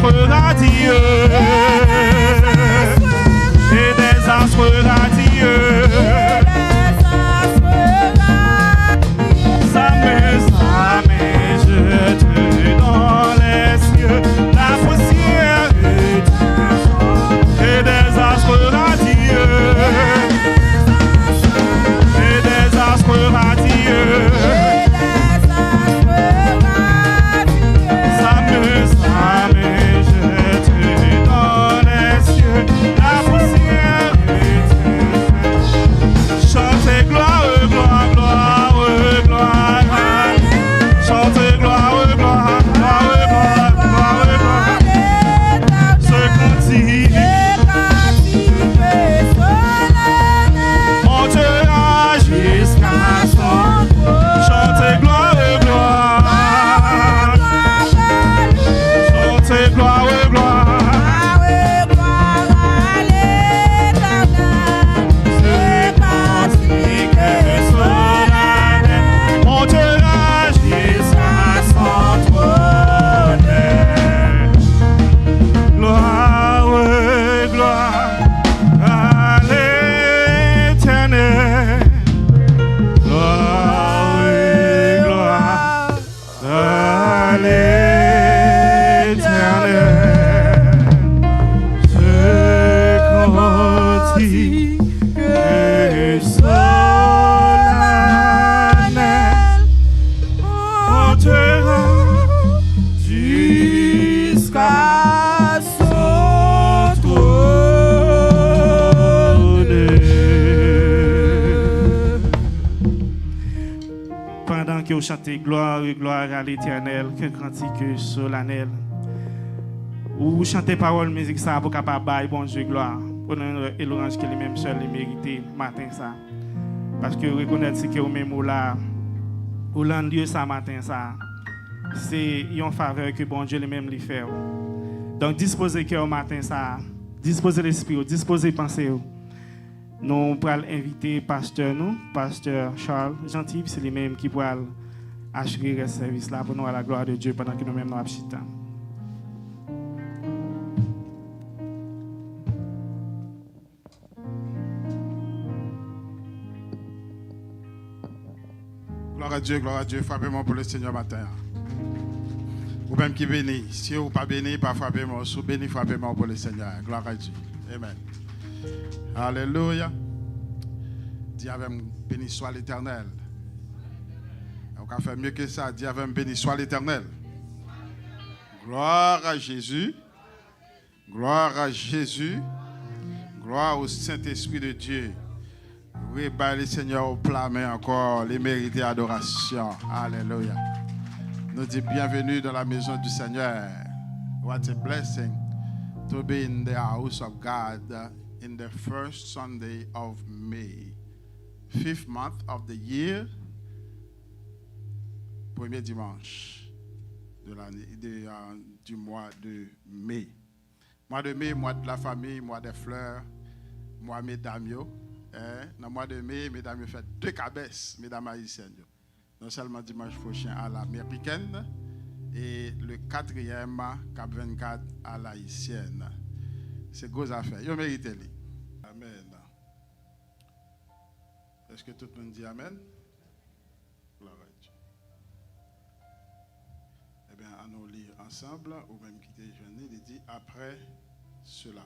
astres radieux, et des astres radieux, ça me jette dans les cieux, la poussière et des astres radieux, et des astres radieux. Chanter gloire, gloire à l'Éternel, que cantique solennel. Ou chanter parole musique ça pour capable bailler bon Dieu gloire. Pour nous et l'orange qui lui-même seul les mériter matin ça. Parce que reconnaître que au même là ou Dieu ça matin ça. C'est une faveur que bon Dieu lui-même lui fait. Donc disposez cœur matin ça, disposez l'esprit, disposez pensée. Nous pourrons inviter pasteur Charles Gentil, c'est lui-même qui pourra assurer ce service-là pour nous à la gloire de Dieu pendant que nous-mêmes nous abchitons. Gloire à Dieu, frappez-moi pour le Seigneur matin. Ou même qui bénit, si vous pas béni, pas frappez-moi, si vous béni, frappez-moi pour le Seigneur. Gloire à Dieu. Amen. Alléluia. Dis avec moi, béni soit l'Éternel. On va faire mieux que ça. Dis avec moi, béni soit l'Éternel. Gloire à Jésus. Gloire à Jésus. Gloire au Saint-Esprit de Dieu. Oui, bah, le Seigneur au plat, mais encore les mérités adoration. Alléluia. Nous disons bienvenue dans la maison du Seigneur. What a blessing to be in the house of God in the first Sunday of May. 5th month of the year. Premier dimanche du mois de mai. Mois de mai, mois de la famille, mois des fleurs, mois mesdames. Dans le mois de mai, mesdames fait 2 cabesses, mesdames haïtiennes. Non seulement dimanche prochain à la américaine et le 4e, Cap 24 à la haïtienne. C'est gros affaire. Vous méritez. Amen. Est-ce que tout le monde dit Amen? Gloire à Dieu. Eh bien, allons lire ensemble, ou même quitter jeûner, il dit après cela.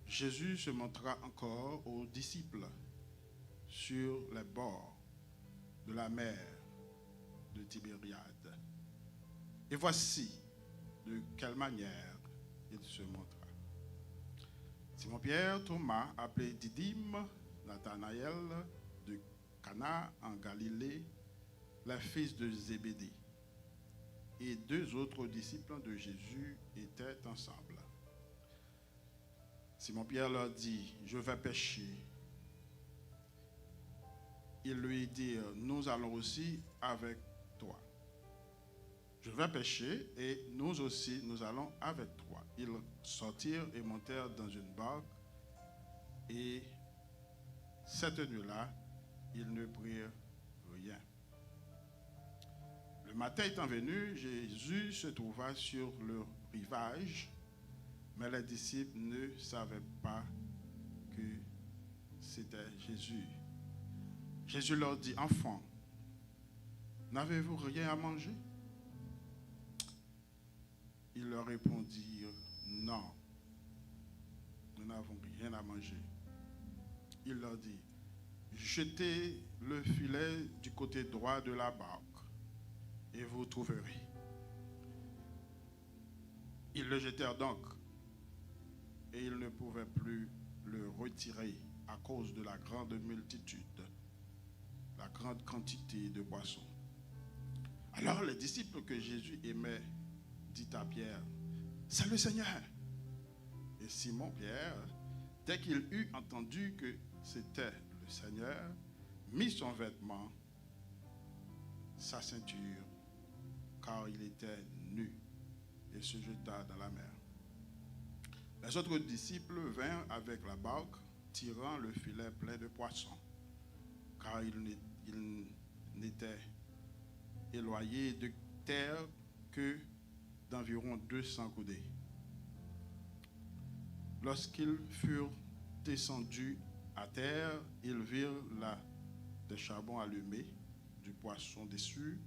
Jésus se montra encore aux disciples sur les bords de la mer de Tibériade. Et voici de quelle manière il se montra. Simon-Pierre, Thomas, appelé Didyme, Nathanaël de Cana en Galilée, les fils de Zébédée, et 2 autres disciples de Jésus étaient ensemble. Simon-Pierre leur dit, je vais pêcher. Ils lui dirent, nous allons aussi avec toi. Je vais pêcher et nous aussi, nous allons avec toi. Ils sortirent et montèrent dans une barque et cette nuit-là, ils ne prirent rien. Le matin étant venu, Jésus se trouva sur le rivage, mais les disciples ne savaient pas que c'était Jésus. Jésus leur dit, enfants, n'avez-vous rien à manger? Ils leur répondirent, non, nous n'avons rien à manger. Il leur dit, jetez le filet du côté droit de la barque et vous trouverez. Ils le jetèrent donc et ils ne pouvaient plus le retirer à cause de la grande multitude, la grande quantité de poissons. Alors les disciples que Jésus aimait dit à Pierre, c'est le Seigneur. Et Simon Pierre, dès qu'il eut entendu que c'était le Seigneur, mit son vêtement, sa ceinture, car il était nu, et se jeta dans la mer. Les autres disciples vinrent avec la barque, tirant le filet plein de poissons, car ils n'étaient éloignés de terre que d'environ 200 coudées. Lorsqu'ils furent descendus à terre, ils virent là des charbons allumés, du poisson déçu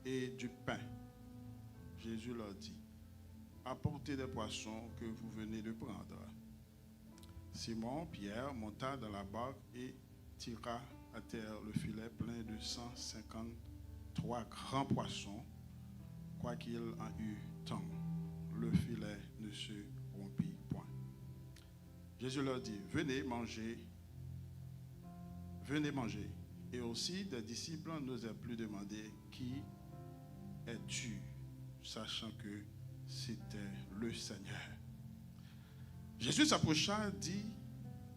et du pain. Jésus leur dit, apportez des poissons que vous venez de prendre. Simon Pierre monta dans la barque et tira à terre le filet plein de 153 grands poissons. Quoiqu'il en eût tant, le filet ne se rompit point. Jésus leur dit, venez manger. Et aussi des disciples n'osaient plus demander, qui es-tu, sachant que c'était le Seigneur. Jésus s'approcha, dit,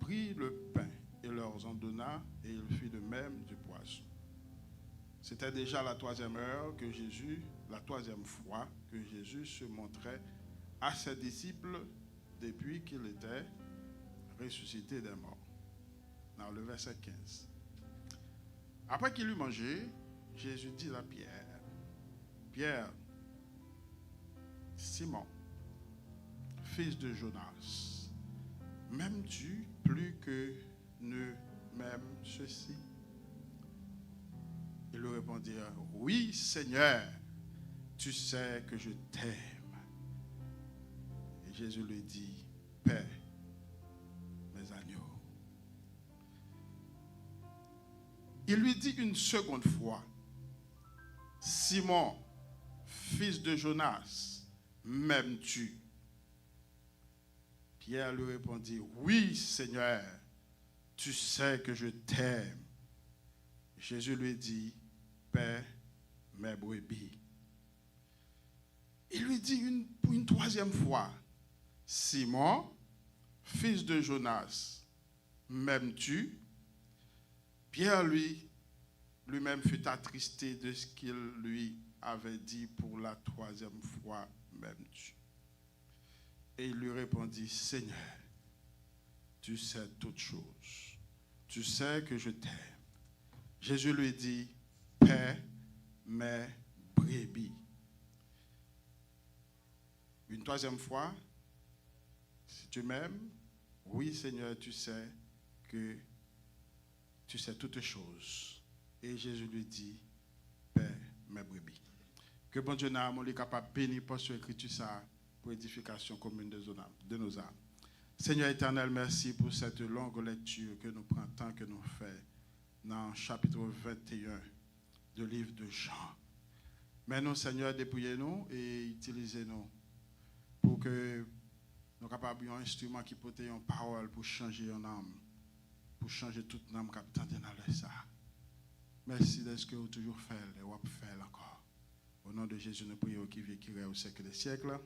prit le pain et leur en donna, et il fit de même du poisson. C'était déjà la troisième fois que Jésus se montrait à ses disciples depuis qu'il était ressuscité des morts. Dans le verset 15. Après qu'il eut mangé, Jésus dit à Pierre, Pierre, Simon, fils de Jonas, m'aimes-tu plus que ne m'aime ceci? Ils lui répondirent, oui Seigneur, tu sais que je t'aime. Et Jésus lui dit, paix mes agneaux. Il lui dit une seconde fois, Simon, fils de Jonas, m'aimes-tu? Pierre lui répondit, oui Seigneur, tu sais que je t'aime. Jésus lui dit, paix mes brebis. Il lui dit une troisième fois, Simon, fils de Jonas, m'aimes-tu? Pierre lui-même fut attristé de ce qu'il lui avait dit pour la troisième fois, m'aimes-tu? Et il lui répondit, Seigneur, tu sais toutes choses. Tu sais que je t'aime. Jésus lui dit, paix mes brebis. Une troisième fois, si tu m'aimes, oui Seigneur, tu sais que tu sais toutes choses. Et Jésus lui dit, paix mes brebis. Que bon Dieu n'a pas capable de bénir pour ce écriture ça, pour édification commune de nos âmes. Seigneur éternel, merci pour cette longue lecture que nous prenons, que nous faisons dans le chapitre 21 du livre de Jean. Mais nous, Seigneur, dépouillez-nous et utilisez-nous pour que nous soyons capables d'un instrument qui porte une parole pour changer une âme, pour changer toute âme qui attend dans ça. Merci de ce que vous toujours fait et vous faites encore. Au nom de Jésus, nous prions qui vit, qui règne au siècle des siècles.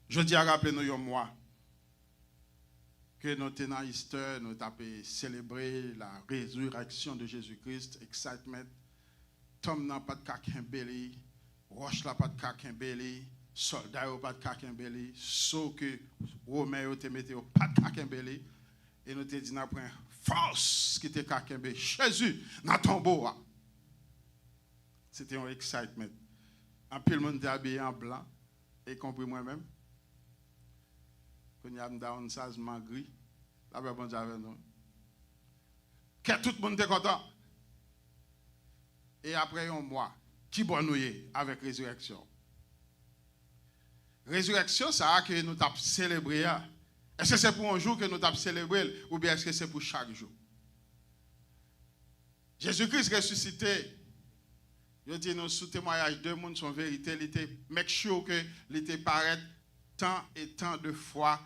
Je dis à rappeler nous un mois que nous tenons Easter, nous avons célébré la résurrection de Jésus-Christ, excitement. Tom n'a pas de caquimbeli, roche n'a pas de caquimbeli, soldat n'a pas de caquimbeli, sauf que Romain n'a pas de caquimbeli. Et nous te dit après force qui te caquimbeli, Jésus dans ton tombeau. c'était un excitement. Un peu le monde était habillé en blanc, y compris moi-même. Quand il y a un changement gris, là, bon Dieu avec nous. Que tout le monde était content. Et après un mois, qui bon nous avec résurrection? Résurrection, ça a que nous avons célébré. Est-ce que c'est pour un jour que nous avons célébré ou bien est-ce que c'est pour chaque jour? Jésus-Christ ressuscité, je dis nous sous témoignage de monde son vérité, il était make sure que il était paraître tant et tant de fois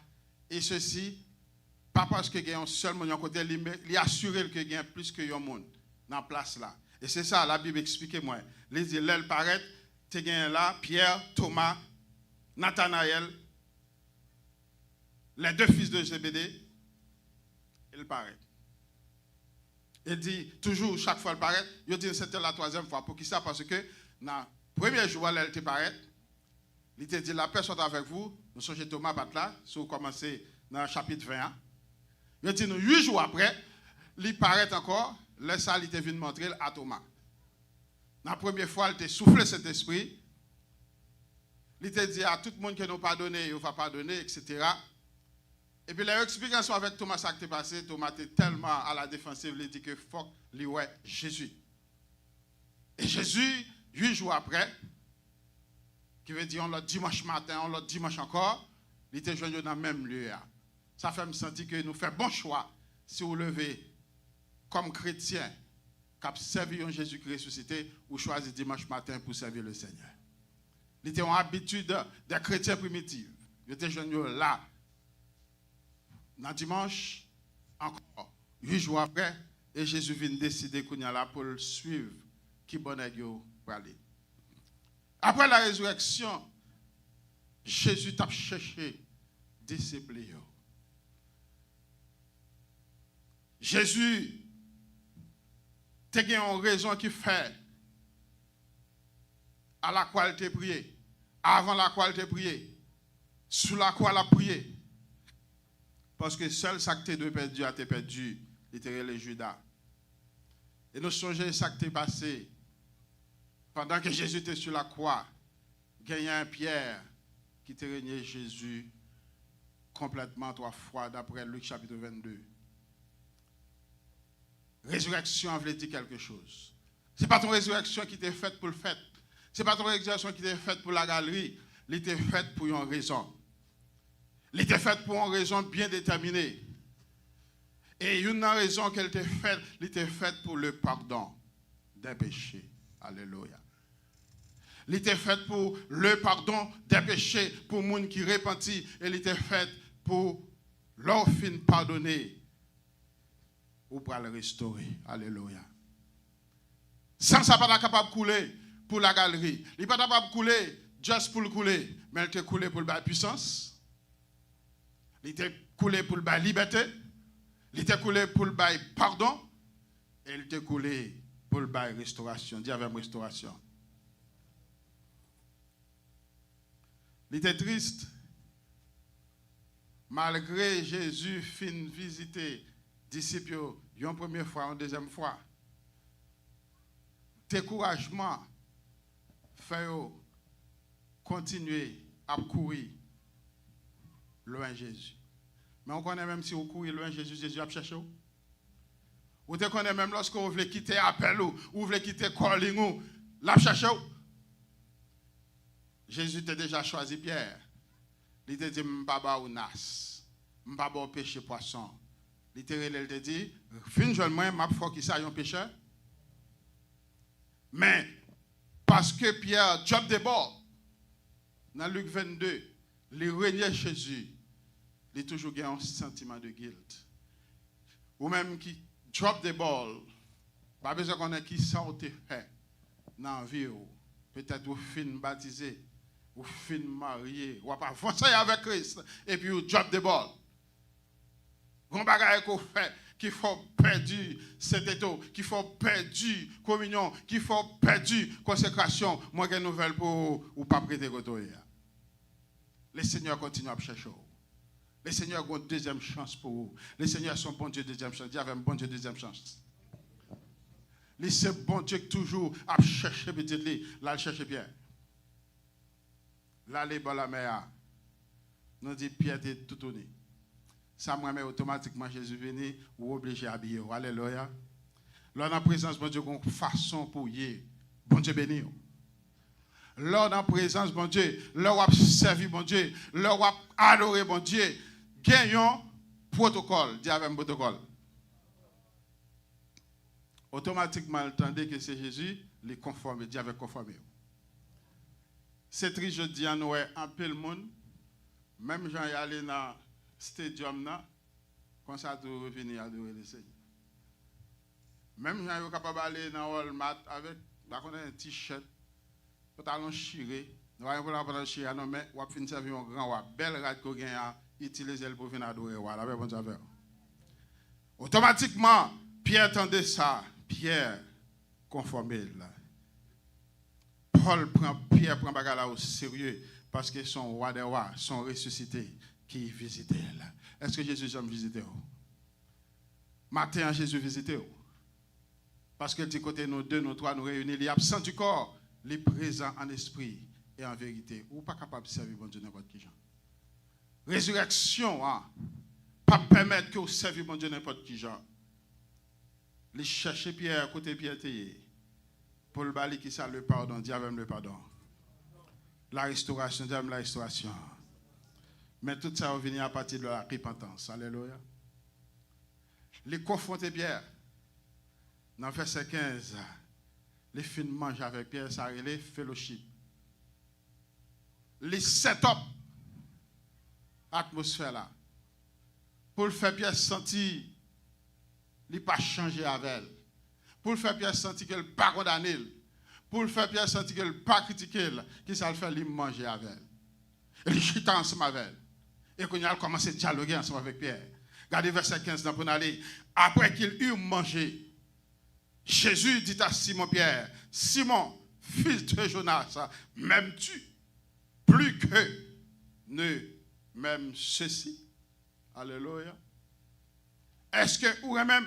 et ceci pas parce que il y a un seul monde à côté, il assure que il y a plus que un monde dans place là. Et c'est ça la Bible explique moi. Il dit l'aile paraît, tu gagné là Pierre, Thomas, Nathanaël, les deux fils de Zébédée, il paraît. Il dit toujours, chaque fois il paraît, il dit c'était la troisième fois. Pour qui ça? Parce que dans le premier jour, elle te paraît, il te dit la paix soit avec vous. Nous sommes chez Thomas Batla, si vous commencez dans le chapitre 21. Il dit nous 8 jours après, il paraît encore, le ça, il te venu montrer à Thomas. Dans la première fois, il te soufflé cet esprit. Il te dit à tout le monde que nous pardonner, il va pardonner, etc. Et puis l'explication avec Thomas, ça qui est passé, Thomas était tellement à la défensive, il dit que faut lui ouais Jésus. Et Jésus, 8 jours après, qui veut dire on l'a dimanche matin, on l'a dimanche encore, il était joint dans le même lieu. Ça fait me sentir que nous faisons bon choix si vous levez comme chrétien, qui servi Jésus-Christ ressuscité, ou choisir dimanche matin pour servir le Seigneur. Il était en habitude des chrétiens primitifs. Il était joint là. Dans dimanche, encore, 8 jours après, et Jésus vient décider qu'on est là pour le suivre, qui bon est pour aller. Après la résurrection, Jésus t'a cherché disciples. Jésus t'a eu une raison qui fait à la quoi il t'a prié, avant la quoi il t'a prié, sous la quoi il a prié. Parce que seul ça que tu as perdu, a été perdu, il était les Judas. Et nous songeons ça qui t'est passé. Pendant que Jésus était sur la croix, il y a un Pierre qui t'a régné Jésus complètement 3 fois, d'après Luc chapitre 22. Résurrection veut dire quelque chose. Ce n'est pas ton résurrection qui t'est faite pour le fait. Ce n'est pas ton résurrection qui t'est faite pour la galerie. Il était faite pour une raison. Il était faite pour une raison bien déterminée. Et une raison qu'elle était faite, il était faite pour le pardon des péchés. Alléluia. Il était faite pour le pardon des péchés, pour les gens qui repentit. Et il était faite pour leur fin pardonner ou pour le restaurer. Alléluia. Sans ça, pas capable de couler pour la galerie. Il n'est pas capable de couler juste pour le couler, mais il était coulé pour la puissance. Il était coulé pour la liberté. Il était coulé pour le pardon. Et il était coulé pour le restauration. Dis avec restauration. Il était triste. Malgré Jésus fin visiter disciples une première fois, une deuxième fois. Découragement fait continuer à courir loin de Jésus. Mais on connaît même si vous courez loin de Jésus, Jésus a cherché. Vous te connaissez même lorsque vous voulez quitter appel ou vous voulez quitter calling ou l'a cherché. Jésus t'a déjà choisi Pierre. Il t'a dit m'baba ou nas, m'baba ou péché poisson. Il t'a dit fin jeune moi m'a faut qui ça un pécheur. Mais parce que Pierre job de bord dans Luc 22, il régnait Jésus. Il a toujours eu un sentiment de guilt. Ou même qui drop the ball, pas besoin qu'on ait qui sorte fait dans la vie. Peut-être vous fin baptisé, vous fin marié, ou pas avancer avec Christ, et puis vous drop the ball. Vous bagage qu'on fait, qu'il faut perdre cet état, qu'il faut perdre communion, qu'il faut perdre consécration. Moi, j'ai une nouvelle pour ou pas prêter retour. Le Seigneur continue à chercher. Le Seigneur a une deuxième chance pour vous. Le Seigneur est son bon Dieu deuxième chance. Dis avec un bon Dieu deuxième chance. C'est bon Dieu qui toujours a cherché petit lui, là il cherche Pierre. Là les la mer. Nous dit Pierre était tout tourné. Ça moi mais automatiquement Jésus venu ou obligé à habiller. Alléluia. Là dans la présence bon Dieu une façon pour y bon Dieu béni. Là dans la présence bon Dieu, là on servi bon Dieu, là on adorer bon Dieu, gagnons protocole, dis avec un protocole. Automatiquement, entendez que c'est Jésus, les conforme, dit avec conforme. C'est triste, je dis à nous, un peu le monde, même gens y aller dans le stadium, comme ça, tu revenir adorer le Seigneur. Même gens sont capables d'aller dans Walmart avec un t-shirt, pantalon chiré, nous voyons pas pantalon chiré, non, mais on va finir servir un grand, belle rade qu'on a utilisé pour venir adorer, avec bon Dieu. Automatiquement, Pierre entendait ça. Pierre conformé là. Pierre prend bagarre au sérieux parce que son roi des rois, son ressuscité qui visitait là. Est-ce que Jésus jamais visité? Matin Jésus visité? Parce que du côté nous deux, nous trois, nous réunis, il est absent du corps, il est présent en esprit et en vérité. Ou pas capable de servir bon Dieu n'importe qui. Résurrection, pas permettre que vous serviez bon Dieu n'importe qui genre. Les chercher Pierre, côté Pierre pour le bali qui ça le pardon, Dieu avec le pardon. La restauration, Dieu la restauration. Mais tout ça va venir à partir de la repentance. Alléluia. Les confronter Pierre. Dans verset 15, les fins mangent avec Pierre, ça relève fellowship. Les set-up atmosphère là. Pour le faire Pierre sentir il n'a pas changé avec elle. Pour le faire Pierre sentir qu'elle n'a pas condamné. Pour le faire Pierre sentir qu'elle n'a pas critiqué. Qui ça le fait, il manger avec elle. Il chute ensemble avec elle. Et qu'on a commencé à dialoguer ensemble avec Pierre. Regardez verset 15 dans pour aller. Après qu'il eut mangé, Jésus dit à Simon-Pierre, Simon, fils de Jonas, m'aimes-tu plus que ne m'aimes ceci? Alléluia. Est-ce que ou même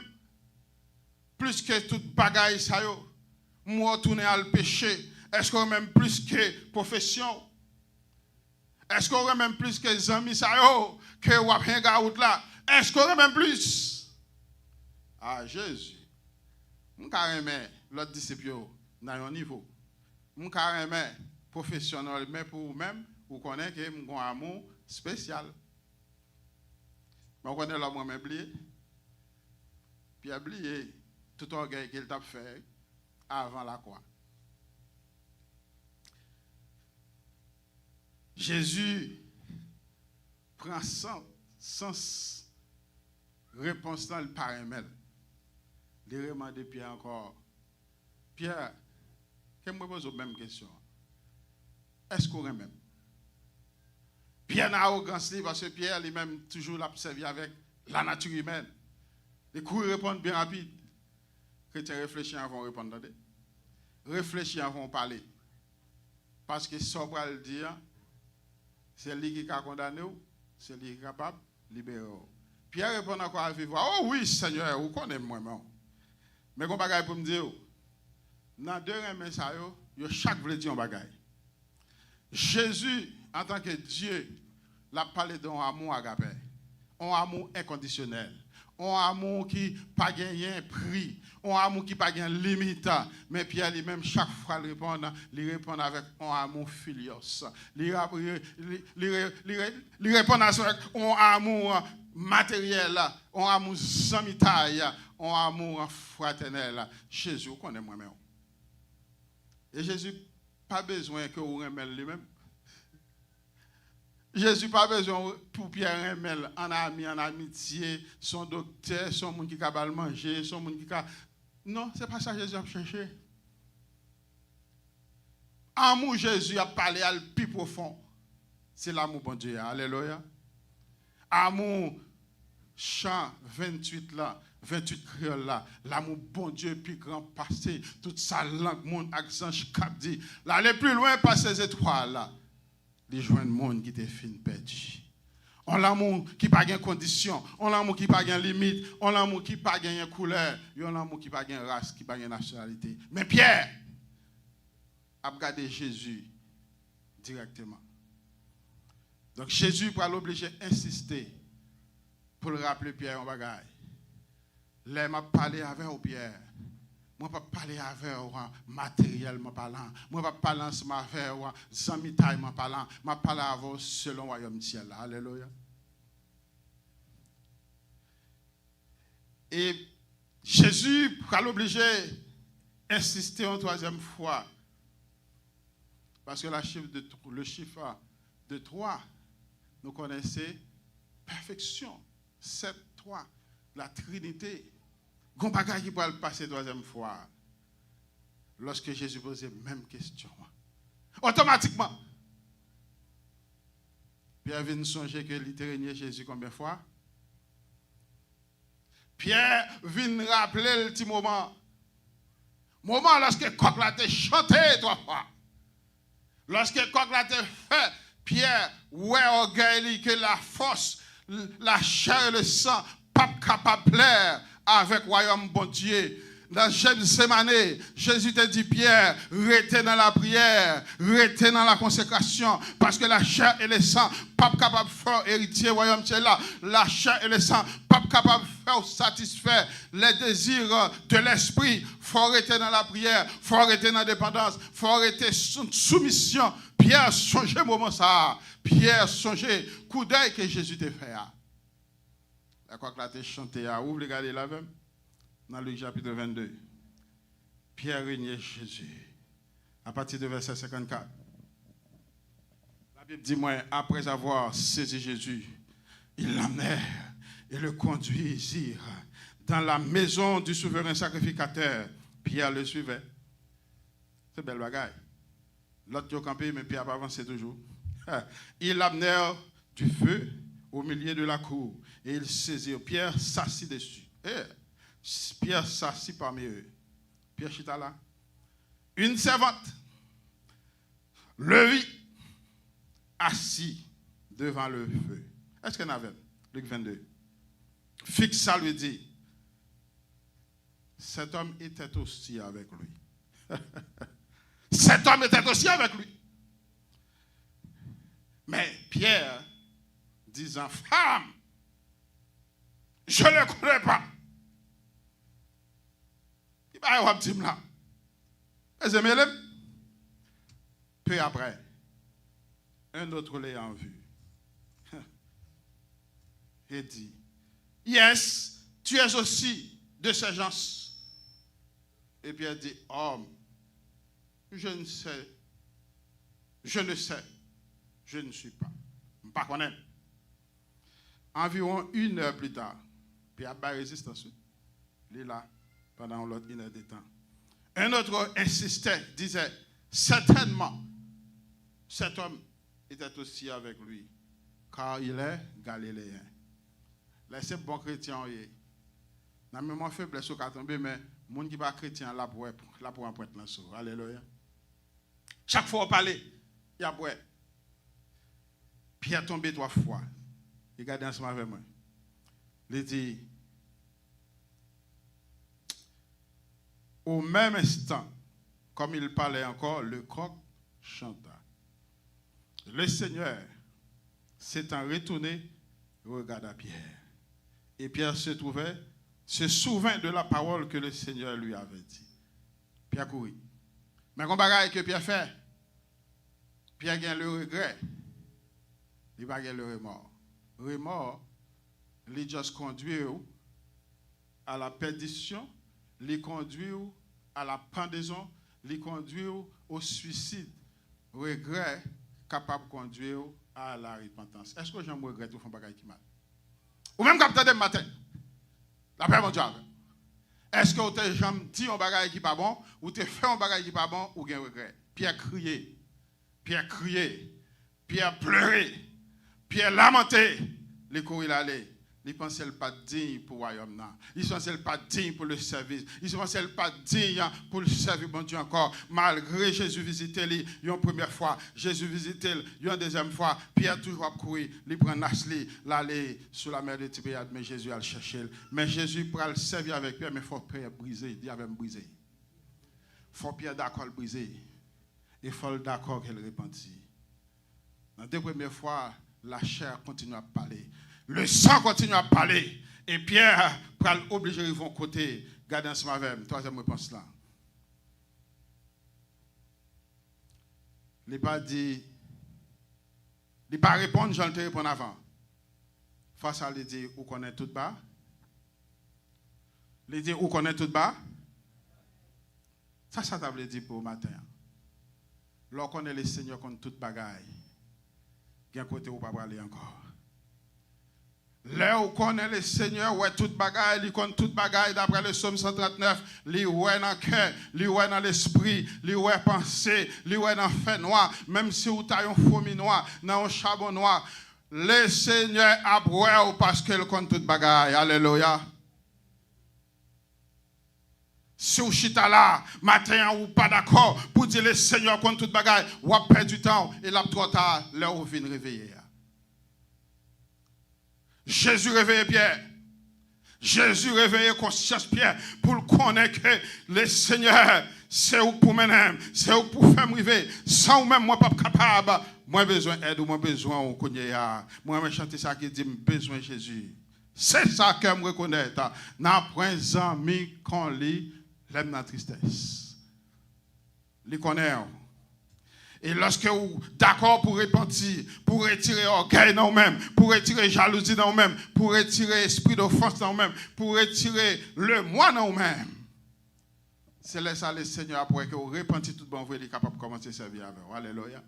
plus que toute bagaille ça yo, moi retourner à le péché, est-ce que même plus que profession? Est-ce que même plus que amis ça yo, que ou hang out là? Est-ce que même plus? Ah Jésus. Mon carrément l'autre disciple dans un niveau. Mon carrément professionnel mais pour vous-même, vous connaissez que mon amour spécial. Mais on connaît l'homme même oublié. Puis oublié tout orgueil qu'il t'a fait avant la croix. Jésus prend sans réponse dans le paramètre. Il demande Pierre encore. Pierre, que me pose la même question. Est-ce qu'on même? Pierre n'a arrogance parce que Pierre lui-même toujours l'a servi avec la nature humaine. Les coups répondent bien rapide. Chrétiens réfléchissent avant de répondre. Réfléchissent avant de parler. Parce que ce qu'on va le dire, c'est lui qui a condamné, c'est lui qui est capable de libérer. Pierre répond encore à vivre. Oh oui, Seigneur, vous connaissez moi-même. Mais qu'on bagaille pour me dire, dans deux remèdes, chaque veut dire un bagaille. Jésus, en tant que Dieu, l'a parlé d'un amour agapé, un amour inconditionnel, un amour qui n'a pas gagné prix, un amour qui n'a pas gagné limite. Mais Pierre lui-même, chaque fois, il répond avec un amour filios. Il répond avec un amour matériel, un amour samitaille, un amour fraternel. Jésus, vous connaissez moi-même. Et Jésus n'a pas besoin que vous remettez lui-même. Jésus n'a pas besoin pour Pierre remel en ami, en amitié, son docteur, son monde qui est capable de manger, son monde qui a... Non, ce n'est pas ça que Jésus a cherché. Amour Jésus a parlé à le plus profond. C'est l'amour bon Dieu. Alléluia. Amour, chant 28 là, 28 créoles là, l'amour bon Dieu plus grand passé, toute sa langue, mon accent, cap dit, là, aller plus loin par ces étoiles là. Les joints de monde qui étaient fin perdu. On l'amour qui pas de condition, on l'amour qui pas de limite, on l'amour qui pas de couleur, on l'amour qui pas de race, qui pas de nationalité. Mais Pierre a regardé Jésus directement. Donc Jésus pour l'obliger d'insister pour le rappeler Pierre en bagaille. Là m'a parlé avec Pierre. Moi pas parler avec matériellement parlant. Moi pas parler ensemble avec zamitaillement parlant. Moi parler avec selon le royaume ciel. Alléluia. Et Jésus va l'obliger d'insister une troisième fois. Parce que le chiffre de 3, nous connaissons perfection. 7, 3, la Trinité. Gon bagay qui pourra le passer troisième fois. Lorsque Jésus posait la même question. Automatiquement. Pierre vient songer que il était régné Jésus combien de fois? Pierre vient rappeler le petit moment. Moment lorsque coq l'a été chanté 3 fois. Lorsque coq l'a été fait, Pierre, ouais, orgueil, que la force, la chair et le sang, pas capable de plaire avec le royaume bon Dieu. Dans Gethsémane, Jésus te dit, Pierre, restez dans la prière, restez dans la consécration, parce que la chair et le sang, pas capable de faire héritier royaume là. La chair et le sang, pas capable de faire satisfaire les désirs de l'esprit. Faut rester dans la prière, faut rester dans la dépendance, faut rester sous soumission. Pierre, songez moment ça. Pierre, songez coup d'œil que Jésus te fait. D'accord que là tu chanté, ouvre regardez là même. Dans Luc chapitre 22. Pierre régnait Jésus. À partir de verset 54. La Bible dit, moi, après avoir saisi Jésus, ils l'amenèrent et le conduisirent dans la maison du souverain sacrificateur. Pierre le suivait. C'est belle bagaille. L'autre a campé, mais Pierre n'a pas avancé toujours. Ils l'amenèrent du feu au milieu de la cour et ils saisirent. Pierre s'assit dessus. Pierre s'assit parmi eux. Pierre chita là. Une servante le vit assis devant le feu. Est-ce qu'il y en avait? Luc 22. Fixa lui dit, cet homme était aussi avec lui. Cet homme était aussi avec lui. Mais Pierre, disant, femme, je ne le connais pas. Il va y avoir un petit là. Peu après, un autre l'ayant vu. Et dit, yes, tu es aussi de ces gens. Et Pierre dit, homme, je ne sais, je ne suis pas. Je ne connais pas. Environ 1 heure plus tard, Pierre a pas résistance. Il est là pendant l'autre 1 heure de temps. Un autre insistait, disait, certainement, cet homme était aussi avec lui, car il est galiléen. Laissez bon chrétien, n'a même pas faiblesse au cas tombé, mais les gens qui ne sont pas chrétiens, là pour un point de l'enseau. Alléluia. Chaque fois on parle, il y a boire. Pierre tombé 3 fois. Regardez ensemble avec moi. Il dit, au même instant, comme il parlait encore, le coq chanta. Le Seigneur s'étant retourné, regarda Pierre. Et Pierre se souvint de la parole que le Seigneur lui avait dit. Pierre courit. Mais quand bagaille que Pierre fait, Pierre gagne le regret. Il va gagner le remords. Remords, il juste conduit à la perdition, il conduit à la pendaison, il conduit au suicide. Regret capable de conduire à la repentance. Est-ce que j'aime regret ou font bagaille qui mal? Ou même quand vous matin, la paix mon Dieu. Est-ce que vous avez jamais dit un bagaille qui pas bon, ou tu fait un bagaille qui pas bon, ou bien regret? Pierre criait, Pierre pleurait, Pierre lamentait, les courir l'aller. Ils pensent qu'elle pas digne pour le royaume. Ils pensent qu'elle pas digne pour le service. Ils pensent qu'elle pas digne pour le service bon Dieu encore. Malgré Jésus visiter lui une première fois, Jésus visiter une deuxième fois, Pierre toujours a couru, il prend Nasli, l'aller sur la mer de Tibériade, mais Jésus a le chercher. Mais Jésus pour le servir avec Pierre, mais il faut Pierre briser, il avait brisé. Il faut Pierre d'accord le briser. Il faut d'accord qu'elle repentit. La deux premières fois, la chair continue à parler. Le sang continue à parler. Et Pierre, pour l'obliger de vont côté, garder ensemble avec moi. Troisième réponse là. Il n'a pas dit, il n'a pas répondu, j'en te réponds avant. Face à lui dit, où connaît tout bas? Il dit, où connaît tout bas? Ça t'a dit pour le matin. Lorsqu'on connaît le Seigneur contre toute bagaille, il y a un côté où on ne peut pas aller encore. Là où connaît le Seigneur, ouais toute bagaille, il connaît toute bagaille d'après le psaume 139, il ouais dans le cœur, il ouais dans l'esprit, il ouais pensée, il ouais dans le fait noir, même si vous avez un fourmi noir, dans un charbon noir, le Seigneur a brûlé parce qu'il connaît toute bagaille. Alléluia. Si vous êtes là, matin ou pas d'accord, pour dire le Seigneur connaît toute bagaille, ou a perdu du temps, et là trop tard, là où vous venez réveiller. Jésus réveille Pierre. Jésus réveille conscience Pierre pour connaître que le Seigneur, c'est où pour mener, c'est où pour faire arriver. Sans même, moi, pas capable. Moi, besoin d'aide, moi, besoin de connaître. Moi, je chante ça qui dit, besoin de Jésus. C'est ça que je me reconnais. Dans les amis qu'on lit, l'aime dans la tristesse. Les connaît. Et lorsque vous d'accord pour repentir, pour retirer orgueil dans vous-même, pour retirer jalousie dans vous-même, pour retirer esprit d'offense dans vous-même, pour retirer le moi dans vous-même, c'est là ça le Seigneur après que vous repentez tout bon, vous êtes capable de commencer à servir avec vous. Alléluia.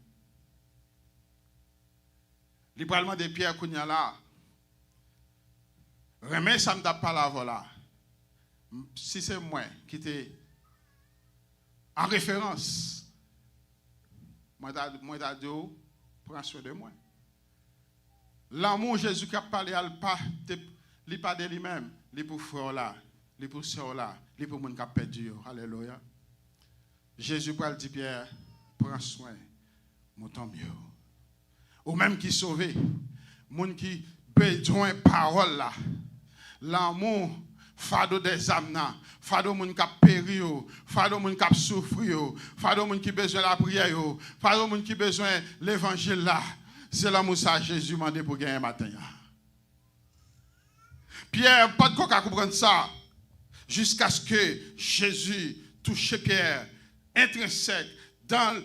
Littéralement des pierres qu'on y a là. Remets ça me tape pas la voilà. Si c'est moi qui était en référence, moi, je dis, prends soin de moi. L'amour Jésus qui a parlé, il pas de lui-même, il pour frère là, il pour soeur là, il pour monde qui a perdu. Alléluia. Jésus parle dit Pierre, prends soin, mon tant mieux. Ou même qui sauvé, monde qui besoin parole là. L'amour fado des âmes, fado moun qui péri, fado moun qui souffri, fado moun qui besoin la prière, fado moun qui besoin l'évangile là. C'est l'amour ça Jésus m'a demandé pour gagner matin. Pierre, pas de quoi comprendre ça. Jusqu'à ce que Jésus touche Pierre intrinsèque dans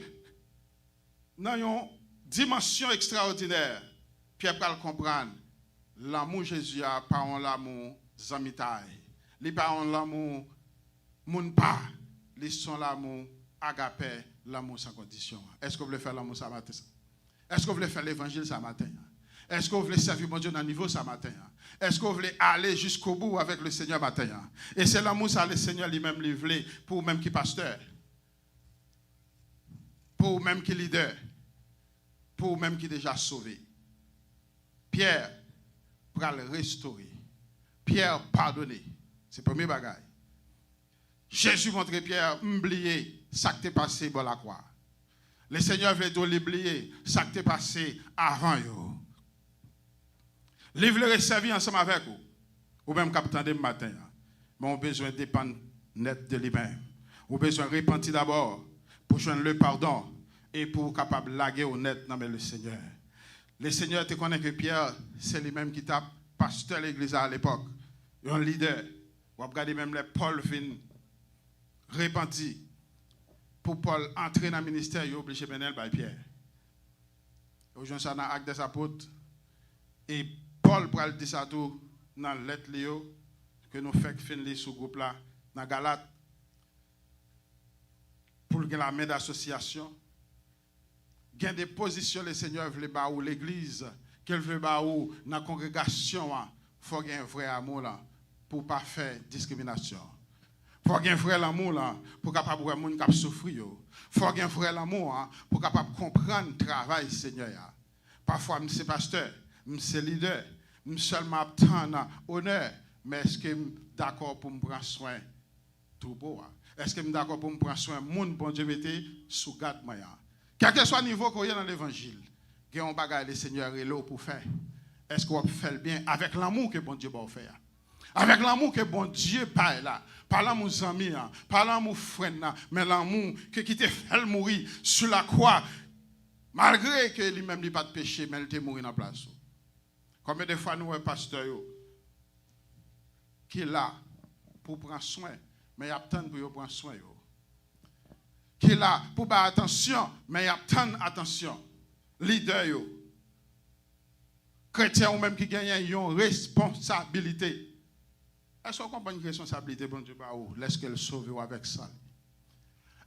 une dimension extraordinaire. Pierre peut le comprendre. L'amour Jésus a pas en l'amour zamitaï. Les parents l'amour moun pas, les sont l'amour agapé, l'amour sans condition. Est-ce que vous voulez faire l'amour ce matin? Est-ce que vous voulez faire l'évangile ce matin? Est-ce que vous voulez servir mon Dieu dans le niveau ce matin? Est-ce que vous voulez aller jusqu'au bout avec le Seigneur ce matin? Et c'est l'amour ça le Seigneur lui-même livré pour même qui pasteur, pour même qui leader, pour même qui déjà sauvé. Pierre pour le restaurer. Pierre pardonner. C'est le premier bagage. Jésus montre Pierre, oublier ça qui t'est passé dans la croix. Le Seigneur veut l'oublier ça qui t'est passé avant vous. Il veut servir ensemble avec vous. Ou même capitaine de matin. Mais on a besoin de dépendre net de lui-même. On a besoin de repentir d'abord pour joindre le pardon et pour capable de laguer au net dans le Seigneur. Le Seigneur te connaît que Pierre, c'est lui-même qui t'a pasteur de l'église à l'époque. Un leader. Vous regardez même les Paul fin repenti. Pour Paul entrer dans le ministère, il est obligé de venir par Pierre. Aujourd'hui, ça dans l'acte des apôtres. Et Paul pour dire ça tout dans la lettre que nous faisons finir ce groupe là, dans Galate, pour la main d'association. Il y a des positions que le Seigneur veut ba ou l'église, qu'elle veut ba ou dans la congrégation, il faut qu'il y ait un vrai amour là, pour ne pas faire discrimination. Il faut qu'il y ait un vrai amour là, pour capable voir les gens qui souffrent. Il faut qu'il y ait un vrai amour pour capable comprendre le travail du Seigneur. Parfois, je suis pasteur, je suis leader, je seulement attendre honneur, mais est-ce que je suis d'accord pour me prendre soin troupeau? Est-ce que je suis d'accord pour me prendre soin de monde bon Dieu mette sous garde moi? Quel que soit le niveau qu'on y a dans l'évangile, il y a un bagage le Seigneur est là pour faire. Est-ce qu'on fait le bien avec l'amour que bon Dieu va faire? Avec l'amour que bon Dieu parle là, par l'amour ami, par l'amour frère, mais l'amour qui te fait mourir sur la croix, malgré que lui-même n'a pas de péché, mais il te mourir dans la place. Combien de fois nous, un pasteur, qui est là pour prendre soin, mais il attend pour prendre soin. Qui est là pour faire attention, mais il attend attention. Leader, chrétien ou même qui gagne une responsabilité. Est-ce qu'on comprend une responsabilité, bon Dieu, laisse qu'elle sauve avec ça?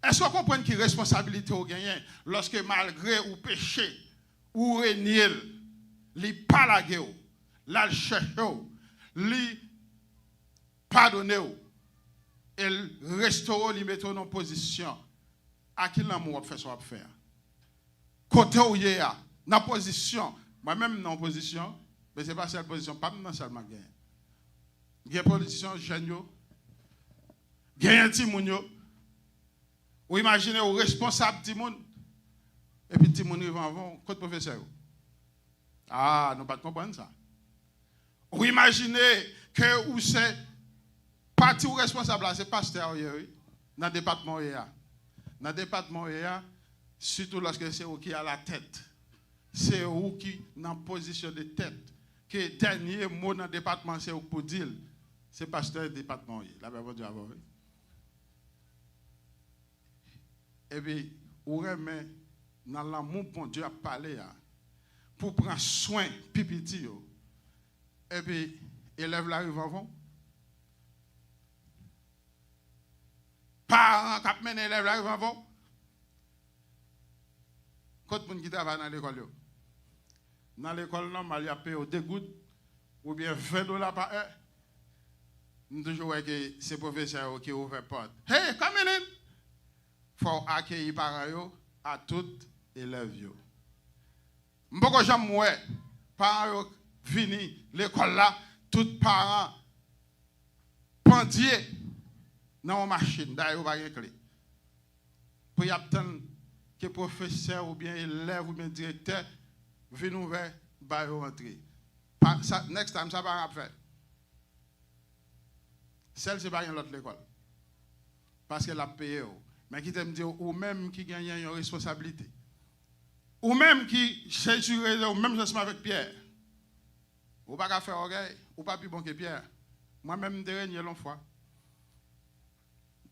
Est-ce qu'on comprend une responsabilité au gagnant lorsque malgré ou péché, ou renier, li pas la guerre, la chercher, li pardonner, elle restaure, li mettre en position. À qui l'amour fait ça faire? Côté où il y a, dans position, moi-même dans position, mais ce n'est pas cette position, pas dans seulement gain. Il y a position jeune, il y a un petit monde, ou imaginez au responsable petit monde, et puis petit monde va avant, côté professeur. Ah, nous ne pouvons pas comprendre ça. Ou imaginez que où c'est parti ou responsable, c'est pasteur dans le département. Dans le département, surtout lorsque c'est où qui a la tête, c'est où qui est en position de tête, que le dernier mot dans le département, c'est où pour dire, c'est pasteur du département. La Bible dit avant. Et puis, où remet dans l'amour bon Dieu a parlé, pour prendre soin de pipiti. Et puis, élève la rive avant. Parents qui mènent élève la rive avant. Quand on qui travaille dans l'école, dans l'école normale, il y a payé 2 gouttes ou bien $20 par heure. Nous toujours que ces professeurs qui ouvrent la porte. Hey, come in! Il faut accueillir parents à tous les élèves. Je ne peux pas jamais voir parents venir l'école là, tous parents pendiers dans une machine, d'ailleurs, pas de clé. Pour y attendre que le professeur ou bien élève ou bien directeur vienne ouvrir, va rentrer. Next time, ça va faire. Celle, c'est pas une autre école. Parce qu'elle a payé. Mais qui t'aime dire, ou même qui gagne une responsabilité. Ou même qui cherche, ou même je suis avec Pierre. Ou pas faire orgueil, ou pas plus bon que Pierre. Moi-même, je suis l'autre fois.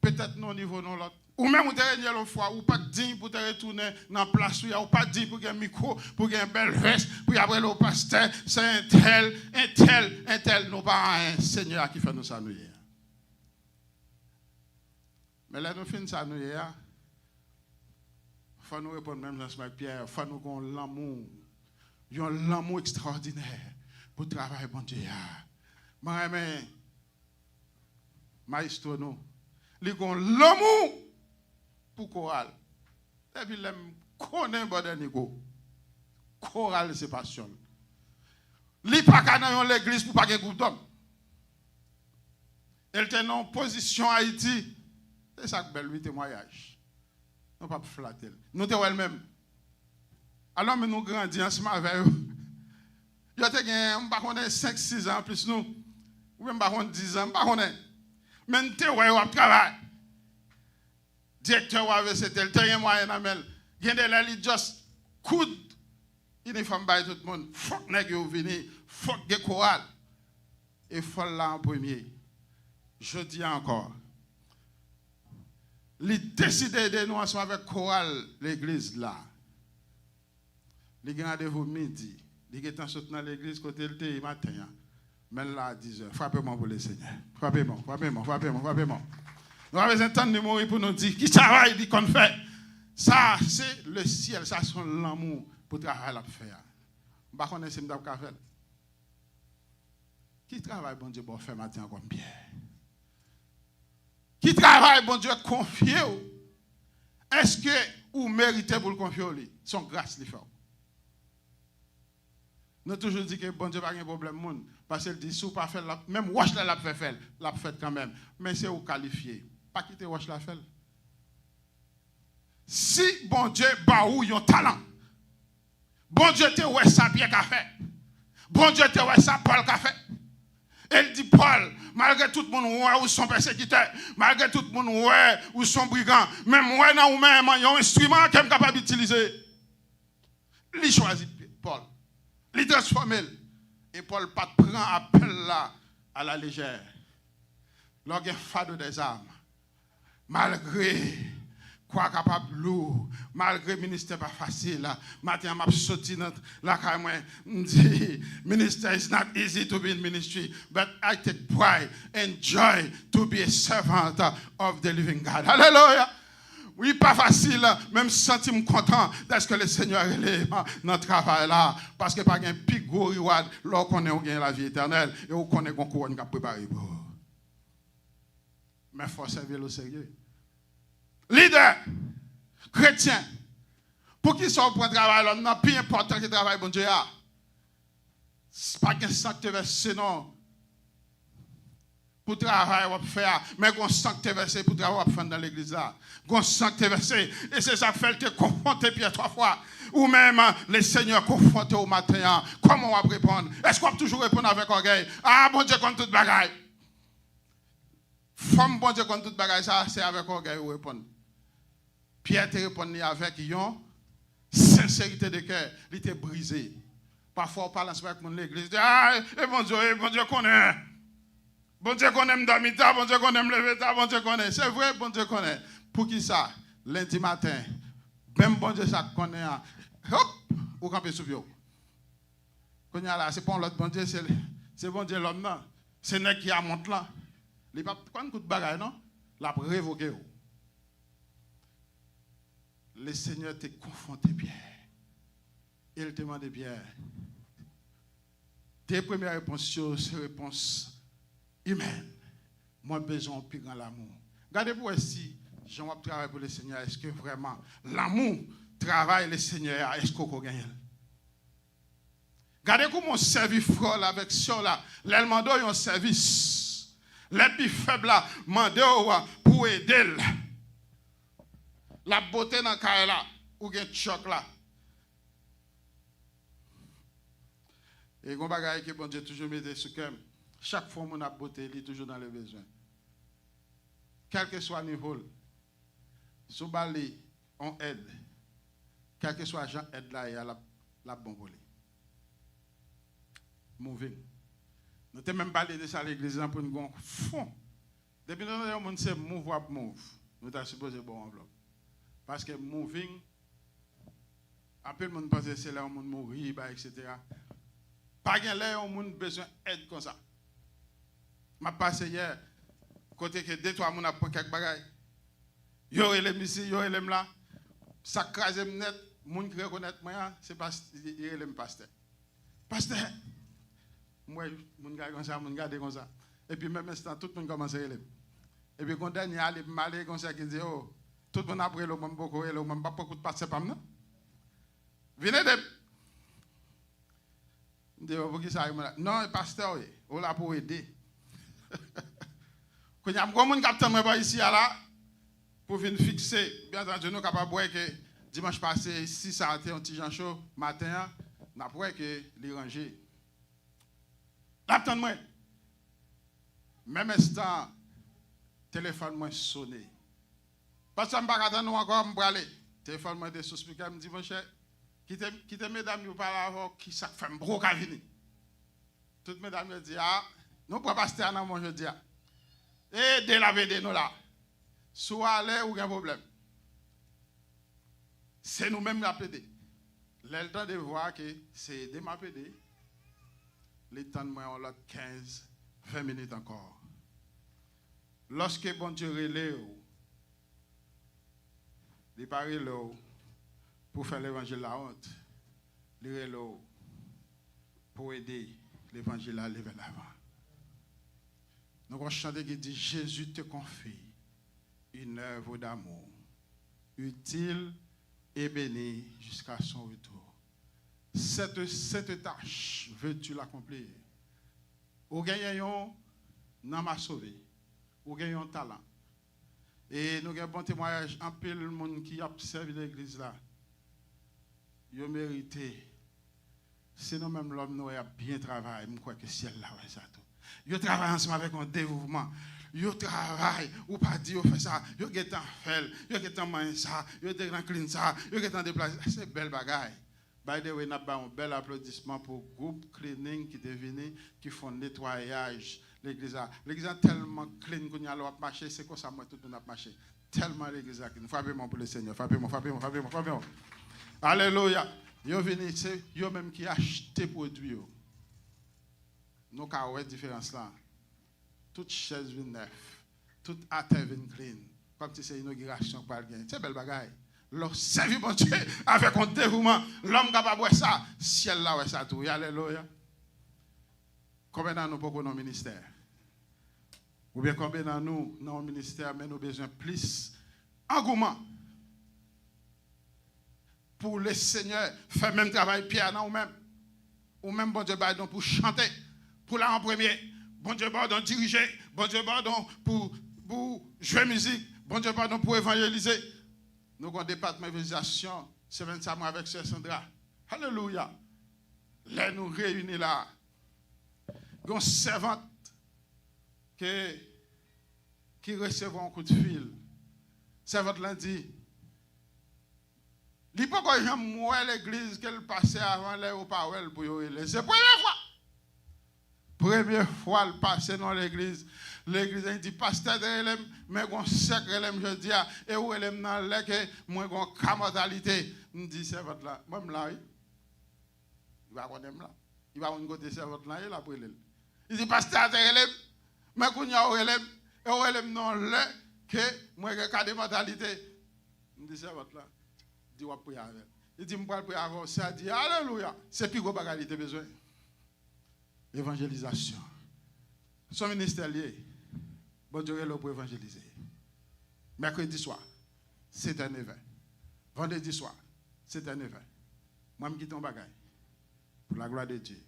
Peut-être non au niveau non l'autre. Ou même, vous avez l'autre fois, ou pas digne pour te retourner dans la place, ou pas digne pour gagner un micro, pour gagner une belle veste, pour après le pasteur, c'est un tel, nous pas un Seigneur qui fait nous ça nous hier. Mais là, nous finissons ça nous hier. Il faut nous répondre même dans ce Pierre, il faut nous avoir l'amour. Il y a l'amour extraordinaire pour travailler, bon Dieu. Moi, maestro, nous. Il y a l'amour pour chorale. Et puis, il connaît un niveau. Chorale, c'est passion. Il n'y a pas dans l'église pour pas de groupe d'hommes. Elle était en position Haïti. C'est ça que belle lui témoignage. Nous ne pas flatter. Nous sommes elle-même. Alors, nous grandissons ensemble avec eux. Nous avons 5-6 ans plus nous. Ou même 10 ans. Mais nous avons travail. Directeur avec cet tel, il y a moyen d'amel. Il y a des gens qui juste coude uniforme by tout le monde. Faut que nous venir, faut que nous chorale. Et faut là en premier. Je dis encore. Il décide de nous ensemble avec chorale l'église là. Il y a rendez-vous midi. Il est en sortant dans l'église côté le matin. Mais là à 10h. Frappez-moi pour le Seigneur. Frappez-moi. Nous avons besoin de temps de mourir pour nous dire qui travaille, dit qu'on fait. Ça, c'est le ciel, ça, c'est l'amour pour travailler à faire. Je ne sais pas si je vais faire. Qui travaille, bon Dieu, pour faire matin comme Pierre? Qui travaille, bon Dieu, confié? Est-ce que vous méritez pour le confier? Son grâce, les fait. Nous avons toujours dit que bon Dieu n'a pas de problème. Parce qu'il dit, si vous pas faire, même wash la fait, la fait quand même. Mais c'est vous qualifié. Pas quitter wash la fait. Si bon Dieu ba ou yon talent, bon Dieu te ouais ça Pierre qu'a fait. Bon Dieu te ouais ça Paul qu'a fait. Elle dit Paul, malgré tout le monde ouais ou son persécuteur, malgré tout le monde ouais ou son brigand, même ouais nan ou même un instrument qui est capable d'utiliser. Il choisit Paul. Il transforme. Et Paul pas prend appel là à la légère. Lorsqu'il y a un fardeau des armes, malgré quoi capable lourd, malgré le ministère pas facile, matin m'a sorti dans la caille moi dit minister is not easy to be in ministry, but I take pride and joy to be a servant of the living God. Hallelujah. Oui, pas facile, même si je content d'être que le Seigneur est dans notre travail là, parce que pas un plus gros reward lorsqu'on est la vie éternelle et on connaît qu'on couronne qui a préparé pour. Mais il faut servir au sérieux. Leader, chrétien, pour qui sont pour un travail là, non, plus important que le travail, bon Dieu, c'est pas qu'un sancte versé, non. Pour travailler, on va faire, mais on sancte versé pour travailler, on va faire dans l'église là. On sancte versé, et c'est ça fait te confronter Pierre 3 fois. Ou même les seigneurs confrontés au matin, comment on va répondre? Est-ce qu'on va toujours répondre avec orgueil? Ah, bon Dieu, contre toute bagaille. Femme, bon Dieu, contre toute bagaille, ça, c'est avec orgueil ou répondre. Pierre te répondit avec une sincérité de cœur, il était brisé. Parfois, on parle avec l'église, ah, et bon Dieu connaît. Bon Dieu connaît m'damita, bon Dieu connaît m'leveta, bon Dieu connaît. C'est vrai, bon Dieu connaît. Pour qui ça? Lundi matin, même bon Dieu ça connaît. Hop, ou camper sous bio. Quand là, c'est pas l'autre bon Dieu, c'est bon Dieu l'homme là. C'est nèg qui a monte là. Il pas prendre coup de bagaille non? L'a révoqué. Le Seigneur t'a confronté Pierre. Il te demande Pierre. Tes premières réponses, c'est réponse humaine. Moi, besoin de plus grand l'amour. Regardez-vous ici, Jean travaille pour le Seigneur. Est-ce que vraiment l'amour travaille le Seigneur? Est-ce qu'on gagne? Regardez comment on servit frère avec ça là. L'elmando a un service. Les plus faibles là, mandé pour aider. La beauté dans le cas là, ou un choc là. Et qu'on bagaille que bon Dieu toujours mettait sur cœur. Chaque fois mon a beauté, il est toujours dans le besoin. Quel que soit le niveau, sous balé, on aide. Quel que soit gens aide là, il y a la bonne volée. Moving. Nous avons même parlé de ça à l'église pour nous faire fond. Depuis que nous avons dit move up move, nous avons supposé bon enveloppe. Parce que moving, après le monde pense que c'est là où on mourir, etc. Pas de là où on a besoin d'aide comme ça. Je suis passé hier, côté que 2-3 personnes ont pris quelques bagages. Yo elem ici, yo elem là. Ça crase net, moun qui reconnaît moi, c'est parce qu'il elem pasteur. Pasteur, moi, moun gars comme ça, moun garde comme ça. Et puis même instant, tout le monde commence à elem. Et puis quand dernier allait malé comme ça, qui dit oh, tout le monde après le même beaucoup, le même pas beaucoup de pasteur pas non. Venez de. Je dis pour qui ça non, pasteur, on l'a pour aider. Quand il y a un monde qui a ici là pour venir fixer, bien entendu, nous sommes capables de voir que dimanche passé, si ça a été un petit Jean chaud, matin, nous avons vu que les rangées. L'attends-moi. Même instant, téléphone moi sonné. Parce que je ne peux pas attendre encore, je vais aller. Téléphone moi était sous speaker, me dit mon cher, quittez mesdames, vous parlez avant, qui ça fait un gros cavini. Toutes mesdames me disent, ah, nous ne pouvons pas se tenir dans mon jeudi. Et de la VD, nous là. Soit aller ou un problème. C'est nous-mêmes qui appelons. Le temps de voir que c'est de m'appeler. Le temps de moi, on a 15-20 minutes encore. Lorsque bon Dieu relève, il parle pour faire l'évangile la honte. Il relève pour aider l'évangile à lever l'avant. Nous allons chanter qui dit Jésus te confie une œuvre d'amour utile et bénie jusqu'à son retour. cette tâche, veux-tu l'accomplir? Ou gagnons, n'a m'a sauvé. Ou gagnons talent. Et nous avons un bon témoignage en pile le monde qui a servi l'église là. Ils ont mérité. C'est nous-mêmes l'homme nous a bien travaillé. Je crois que ciel là, ouais, ça tout. Ils travaillent ensemble avec un dévouement. Ils travaillent, ou pas dire, fait ça. Ils ont fait, ils ont manger ça, ils ont clean ça, ils ont déplacé. C'est belle bagaille. By the way, nous avons un bel applaudissement pour le groupe cleaning qui est venu, qui font nettoyage. L'église est tellement clean qu'on y a marché, c'est comme ça moi tout le monde a marché. Tellement l'église est clean. Frappez-moi pour le Seigneur, frappez-moi. Alléluia. Yo venu, c'est yo même qui acheté produit yo. Nous ka ouais différence là. Toute chaise vient neuf, toute atteint vient clean. Comme si c'est inauguration par gain. C'est belle bagaille. Leur servi bon Dieu avec un dévouement, l'homme capable de ça, ciel là ouais ça tout. Alléluia. Combien d'années nous pouvons dans le ministère? Ou bien combien d'années nous dans le ministère mais nous besoin plus engouement pour le Seigneur faire même travail Pierre non ou même bon Dieu pardon pour chanter pour la en premier bon Dieu pardon diriger bon Dieu pardon pour jouer musique bon Dieu pardon pour évangéliser nous avons un département d'évangélisation semaine ça avec Sœur Sandra alléluia là nous réunis là une servante qui recevra un coup de fil servante lundi il n'y a pas que j'aime l'église qu'elle passait avant les paroles pour y aller. C'est la première fois. Première fois, elle passait dans l'église. L'église, elle dit, pasteur, mais on sait que je dis, et où elle est dans l'église, moi, j'ai une mortalité. Je dis, c'est votre là. Moi, là, il va connaître là. Il va une côté, c'est votre là, il a pris elle. Il dit, pasteur, mais qu'on y a où elle est, et où elle est dans l'église, que moi, j'ai une mortalité. Je dis, c'est votre là. Il dit, prier avec. Il dit, je vais prier avec vous. Ça dit, alléluia. C'est plus gros bagage, il besoin. Évangélisation. Son ministère lié. Bon Dieu est là pour évangéliser. Mercredi soir, c'est un événement. Vendredi soir, c'est un événement. Moi, je quitte un bagage. Pour la gloire de Dieu.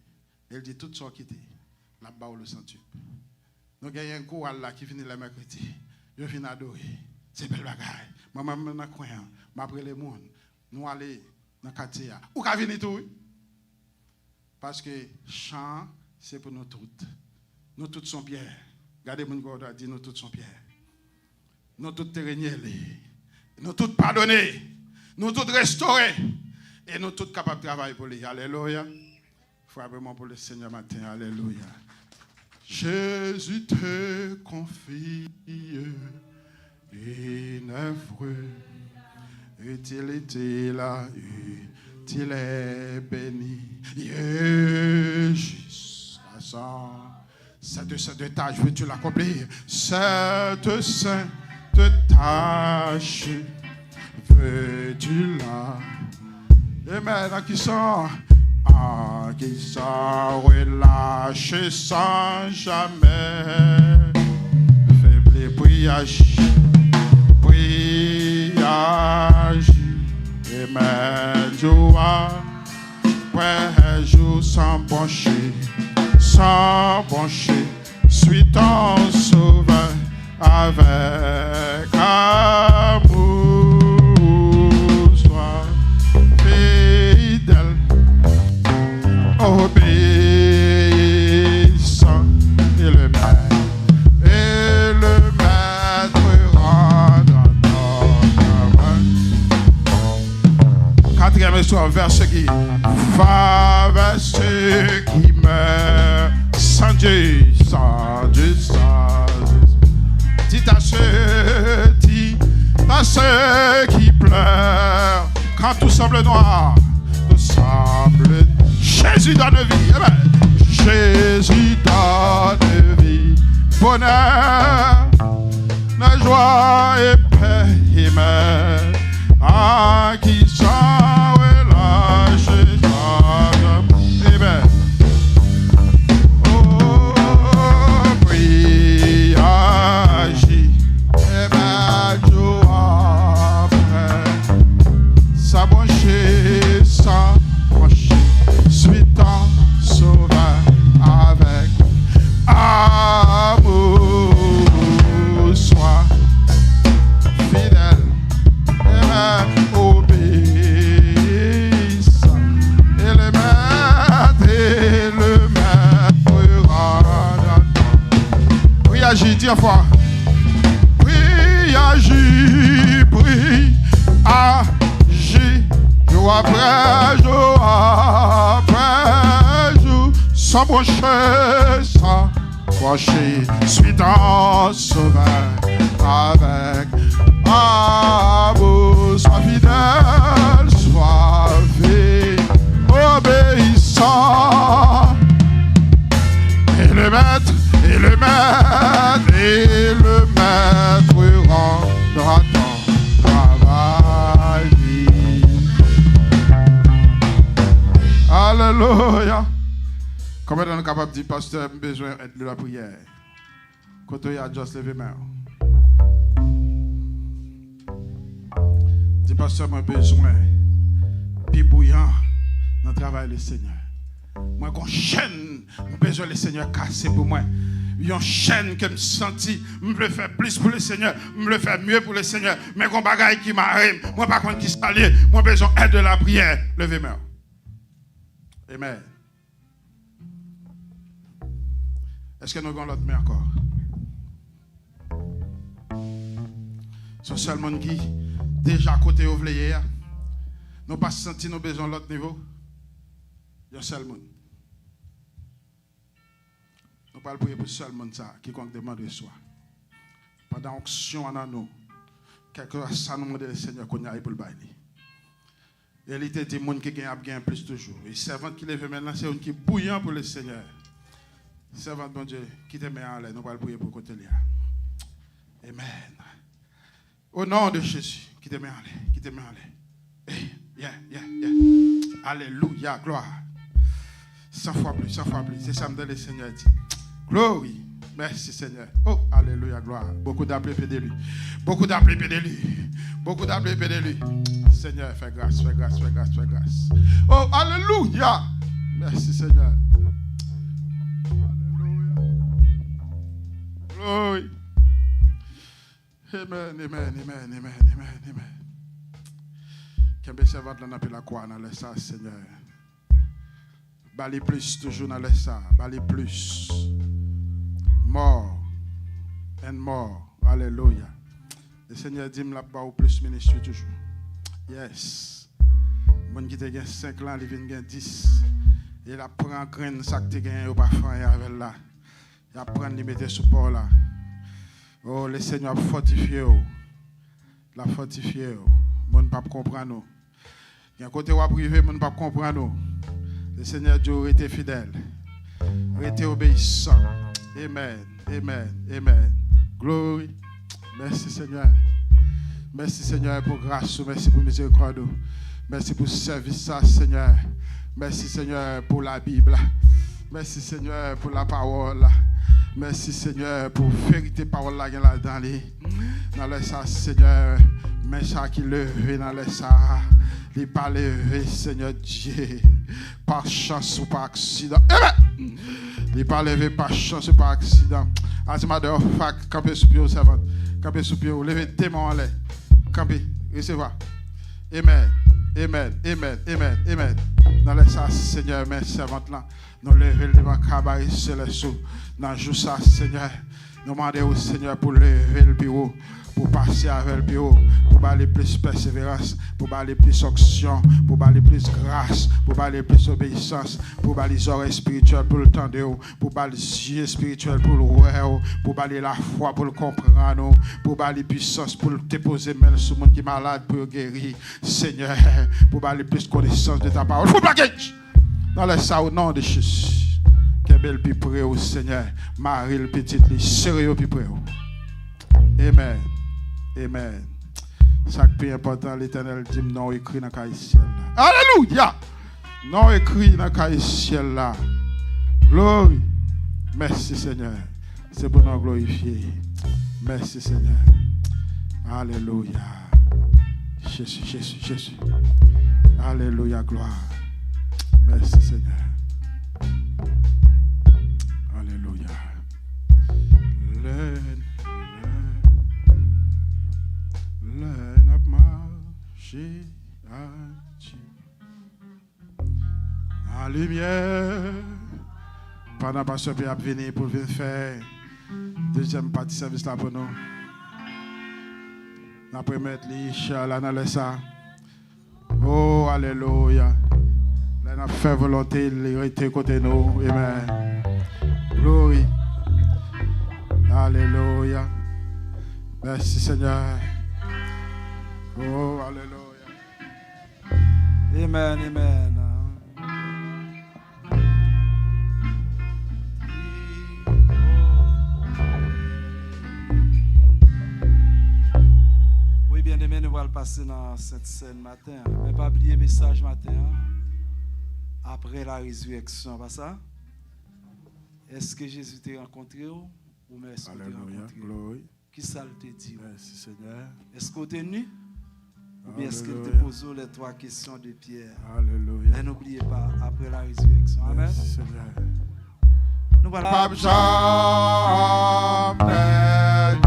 Il dit, tout ça quitter. Là-bas, le centuple. Nous avons un choral là qui finit le mercredi. Je finis adorer. C'est belle bagaille. Moi, je suis dans le coin. Après les monde. Nous allons dans le quartier. Où est-ce venir tout? Parce que chant, c'est pour nous toutes. Nous toutes sommes pierres. Regardez mon God a dit nous toutes sommes pierres. Nous toutes terreniers. Nous toutes pardonnés. Nous toutes restaurés. Et nous toutes capables de travailler pour lui. Alléluia. Frappez-moi pour le Seigneur matin. Alléluia. Jésus te confie une œuvre. Utilité là, il est béni. Jusqu'à ça. Cette tâche, veux-tu l'accomplir? Cette sainte tâche, veux-tu la? Et maintenant qui sont relâché sans jamais. Faible priage. Et mes jours, sans pencher, suis ton sauveur avec amour, sois fidèle, obéissant, et le maître rendra ton travail. Quatrième histoire, verset qui va vers ceux qui meurent sans Dieu. Dis à ceux qui pleurent quand tout semble noir, tout semble. Jésus donne vie, Jésus donne vie, bonheur, la joie et paix, à qui s'en relâche, amen. Dis fois. Prie, agis, prie, agis. Jour après jour, après jour. Sans brocher, sans brocher. Suis ton sauveur avec amour. Sois fidèle, sois obéissant. Et le maître rendra ton travail. Alléluia. Comment on est capable de dire, pasteur, j'ai besoin de la prière? Quand il y a juste levé main. Dis, pasteur, j'ai besoin de bouillant dans le travail du Seigneur. Moi, j'ai une chaîne, j'ai besoin le Seigneur casser pour moi. Une chaîne que je me senti, je veux faire plus pour le Seigneur, je veux faire mieux pour le Seigneur. Mais quand bagaille qui m'arrive, moi par contre qui s'allie, moi besoin d'aide de la prière. Levez-moi. Amen. Est-ce que nous avons l'autre main encore? C'est seulement qui déjà à côté ouvrier hier. Nous pas senti nos besoins l'autre niveau. Il y a seul monde. Nous parlons pour le seul monde qui demande de soi. Pendant l'onction en nous, quelque chose ça nous demande le Seigneur qu'on aille pour le bail. Et il était des gens qui gagnent plus toujours. Et servante qui lève maintenant, c'est un qui est bouillant pour le Seigneur. Servante, bon Dieu, qui te met en l'air, nous parlons pour le côté là. Amen. Au nom de Jésus, qui te met en l'air, qui te met en l'air. Yeah. Alléluia, gloire. 100 fois plus. C'est ça que le Seigneur dit. Gloire. Merci Seigneur. Oh, alléluia, gloire. Beaucoup d'appelés de lui. Seigneur, fais grâce. Oh, alléluia. Merci Seigneur. Alléluia. Gloire. Amen. Qu'un servante n'a pas la croix dans le ça, Seigneur. Bali plus, toujours dans le ça. Bali plus. More and more. Alléluia. Le Seigneur dit, je vais plus ministre toujours. Yes. Mon qui te gagne 5 ans, il vient 10. Il apprend grain ça que tu gagnes au parfum avec là. Il apprend de mettre sur port là. Oh, le Seigneur a fortifié. La fortifié. Mon ne pas comprendre. Il y a un côté où privé, mon ne pas comprendre. Le Seigneur Dieu était fidèle. Était obéissant. Amen. Gloire. Merci Seigneur. Merci Seigneur pour grâce. Merci pour miséricorde. Merci pour service, Seigneur. Merci Seigneur pour la Bible. Merci Seigneur pour la parole. Merci Seigneur pour vérité parole là dans le ça Seigneur. Mais ça qui levé dans le ça. Il n'est pas levé Seigneur Dieu. Par chance ou par accident. Amen. Il n'est pas levé par chance ou par accident. As a matter of fact, campez sous pied, servante. Campez sous pied, levez tes mains en l'air. Campez, recevez. Amen. Dans le ça, Seigneur, mes servantes là, nous levons devant le cabaret céleste. Dans le jour ça, Seigneur, nous demandons au Seigneur pour lever le bureau, pour passer avec le bureau, pour aller plus persévérance, pour aller plus onction, pour aller plus grâce, pour aller plus obéissance, pour aller les oreilles spirituelles pour le temps de haut, pour aller les yeux spirituels pour le voir, pour aller la foi pour le comprendre, pour aller puissance pour le déposer main sur le monde qui est malade pour guérir, Seigneur, pour aller plus connaissance de ta parole. Faut package dans le ça au nom de Jésus. Qu'est belle plus près au Seigneur, Marie le petit, les sérieux plus près. Amen. Ça qui est important, l'Éternel dit non écrit dans le cahier ciel là. Alléluia. Non écrit dans le cahier ciel là. Gloire. Merci Seigneur. C'est pour nous glorifier. Merci Seigneur. Alléluia. Jésus. Alléluia, gloire. Merci Seigneur. Alléluia. Learn up marcher en lumière. Pendant que pasteur Pierre venir pour venir faire Deuxième partie service là pour nous. Nous allons mettre les Charles dans le ça. Oh, alléluia. Là, nous avons fait volonté, il était côté nous. Amen. Glory. Alléluia. Merci Seigneur. Oh, alléluia. Amen, amen. Oui, bien aimé, nous allons passer dans cette scène matin. Mais pas oublier le message matin. Après la résurrection, pas ça? Est-ce que Jésus t'a rencontré ou est-ce que tu rencontré? Glory. Qui ça te dit? Merci Seigneur. Est-ce que tu es nu? Ou bien est-ce que tu Alléluia. poses les 3 questions de Pierre? Alléluia. Mais n'oubliez pas, après la résurrection. Amen. Merci Seigneur. Nous allons Pape jamais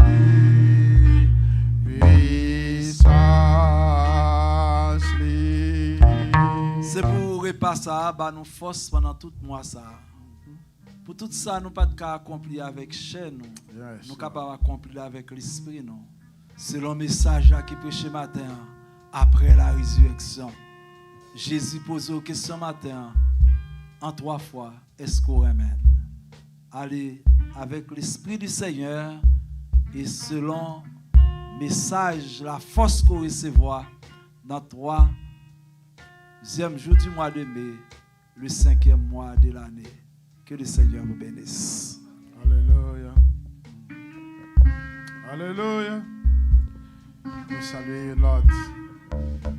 dit puissance li. c'est pour repasser ça, bah nous force pendant tout le mois ça. Pour tout ça, nous pas de cas accomplir avec chaîne, nous. Yes. Nous capables d'accomplir avec l'esprit, nous. C'est le message là qui prêche matin après la résurrection. Jésus pose une question matin en 3 fois. Est-ce qu'on amen? Allez avec l'esprit du Seigneur et selon message, la force qu'on recevra dans 3e jour du mois de mai, le 5e mois de l'année. Que le Seigneur vous bénisse. Alléluia. Alléluia. Nous saluons l'autre.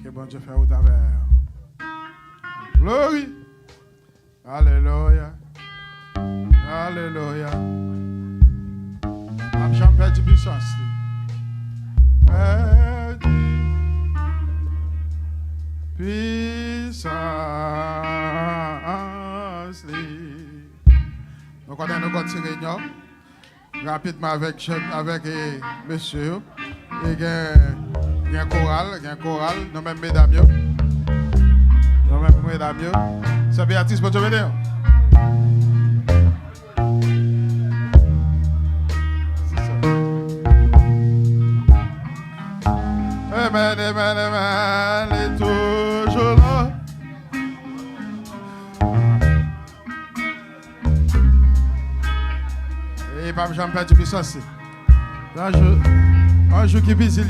Que bon Dieu fait au travers. Glory. Alléluia. Alléluia. Am jamais perdu puissance. Perdu puissance. Nous continuons réunion rapidement avec monsieur. Et il y a un choral, nous-mêmes mesdames. C'est Béatrice pour te venir. Amen, amen, amen, il est toujours là. Et pas jamais perdu puissance. Un jour qui est busy,